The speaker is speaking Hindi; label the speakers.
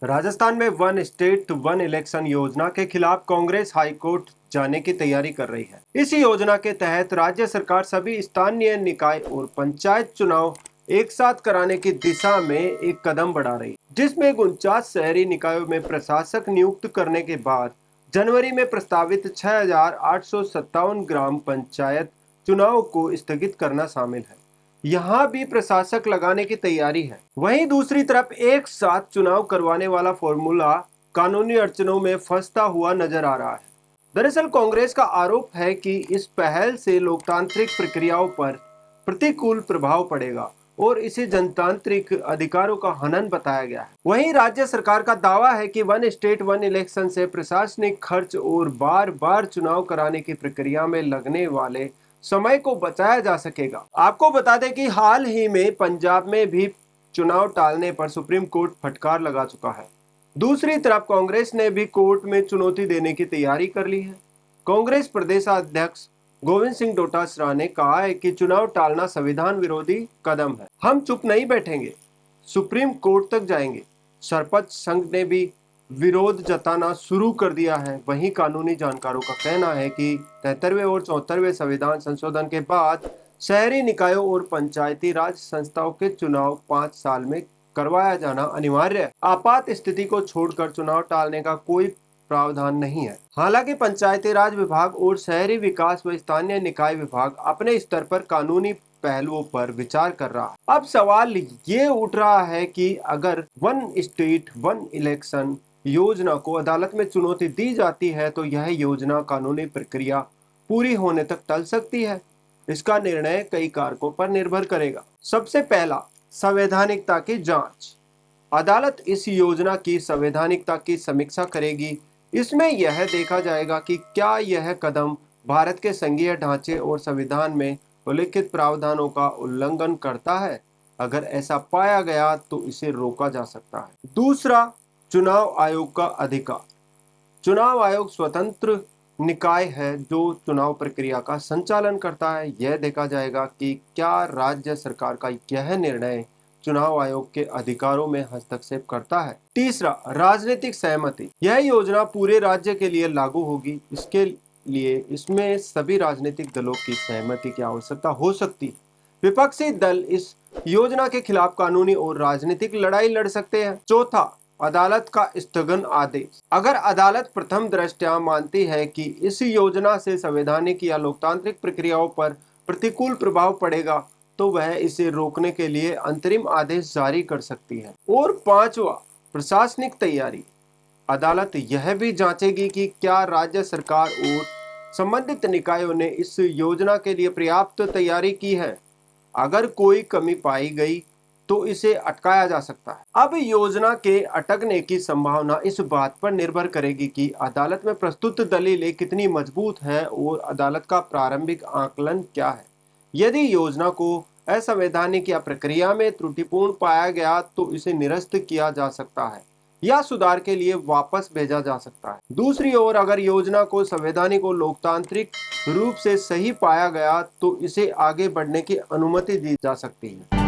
Speaker 1: राजस्थान में वन स्टेट वन इलेक्शन योजना के खिलाफ कांग्रेस हाईकोर्ट जाने की तैयारी कर रही है। इस योजना के तहत राज्य सरकार सभी स्थानीय निकाय और पंचायत चुनाव एक साथ कराने की दिशा में एक कदम बढ़ा रही है, जिसमें 49 शहरी निकायों में प्रशासक नियुक्त करने के बाद जनवरी में प्रस्तावित 6,857 ग्राम पंचायत चुनाव को स्थगित करना शामिल है। यहाँ भी प्रशासक लगाने की तैयारी है। वहीं दूसरी तरफ एक साथ चुनाव करवाने वाला फॉर्मूला कानूनी अड़चनों में फंसता हुआ नजर आ रहा है। दरअसल कांग्रेस का आरोप है कि इस पहल से लोकतांत्रिक प्रक्रियाओं पर प्रतिकूल प्रभाव पड़ेगा और इसे जनतांत्रिक अधिकारों का हनन बताया गया है। वहीं राज्य सरकार का दावा है कि वन स्टेट वन इलेक्शन से प्रशासनिक खर्च और बार बार चुनाव कराने की प्रक्रिया में लगने वाले समय को बचाया जा सकेगा। आपको बता दें कि हाल ही में पंजाब में भी चुनाव टालने पर सुप्रीम कोर्ट फटकार लगा चुका है। दूसरी तरफ कांग्रेस ने भी कोर्ट में चुनौती देने की तैयारी कर ली है। कांग्रेस प्रदेशाध्यक्ष गोविंद सिंह डोटासरा ने कहा है कि चुनाव टालना संविधान विरोधी कदम है। हम चुप नहीं बैठेंगे, सुप्रीम कोर्ट तक जाएंगे। सरपंच संघ ने भी विरोध जताना शुरू कर दिया है। वहीं कानूनी जानकारों का कहना है कि 73वें और 74वें संविधान संशोधन के बाद शहरी निकायों और पंचायती राज संस्थाओं के चुनाव 5 साल में करवाया जाना अनिवार्य है। आपात स्थिति को छोड़कर चुनाव टालने का कोई प्रावधान नहीं है। हालांकि पंचायती राज विभाग और शहरी विकास व स्थानीय निकाय विभाग अपने स्तर पर कानूनी पहलुओं पर विचार कर रहा है। अब सवाल ये उठ रहा है कि अगर वन स्टेट वन इलेक्शन योजना को अदालत में चुनौती दी जाती है तो यह योजना कानूनी प्रक्रिया पूरी होने तक टल सकती है। इसका निर्णय कई कारकों पर निर्भर करेगा। सबसे पहला, संवैधानिकता की जांच। अदालत इस योजना की संवैधानिकता की समीक्षा करेगी। इसमें यह देखा जाएगा कि क्या यह कदम भारत के संघीय ढांचे और संविधान में उल्लिखित प्रावधानों का उल्लंघन करता है। अगर ऐसा पाया गया तो इसे रोका जा सकता है। दूसरा, चुनाव आयोग का अधिकार। चुनाव आयोग स्वतंत्र निकाय है जो चुनाव प्रक्रिया का संचालन करता है। यह देखा जाएगा कि क्या राज्य सरकार का यह निर्णय चुनाव आयोग के अधिकारों में हस्तक्षेप करता है। तीसरा, राजनीतिक सहमति। यह योजना पूरे राज्य के लिए लागू होगी। इसके लिए इसमें सभी राजनीतिक दलों की सहमति की आवश्यकता हो सकती है। विपक्षी दल इस योजना के खिलाफ कानूनी और राजनीतिक लड़ाई लड़ सकते हैं। चौथा, अदालत का स्थगन आदेश। अगर अदालत प्रथम दृष्टया मानती है कि इस योजना से संवैधानिक या लोकतांत्रिक प्रक्रियाओं पर प्रतिकूल प्रभाव पड़ेगा तो वह इसे रोकने के लिए अंतरिम आदेश जारी कर सकती है। और पांचवा, प्रशासनिक तैयारी। अदालत यह भी जांचेगी कि क्या राज्य सरकार और संबंधित निकायों ने इस योजना के लिए पर्याप्त तैयारी की है। अगर कोई कमी पाई गई तो इसे अटकाया जा सकता है। अब योजना के अटकने की संभावना इस बात पर निर्भर करेगी कि अदालत में प्रस्तुत दलीलें कितनी मजबूत है और अदालत का प्रारंभिक आकलन क्या है। यदि योजना को असंवैधानिक या प्रक्रिया में त्रुटिपूर्ण पाया गया तो इसे निरस्त किया जा सकता है या सुधार के लिए वापस भेजा जा सकता है। दूसरी ओर अगर योजना को संवैधानिक और लोकतांत्रिक रूप से सही पाया गया तो इसे आगे बढ़ने की अनुमति दी जा सकती है।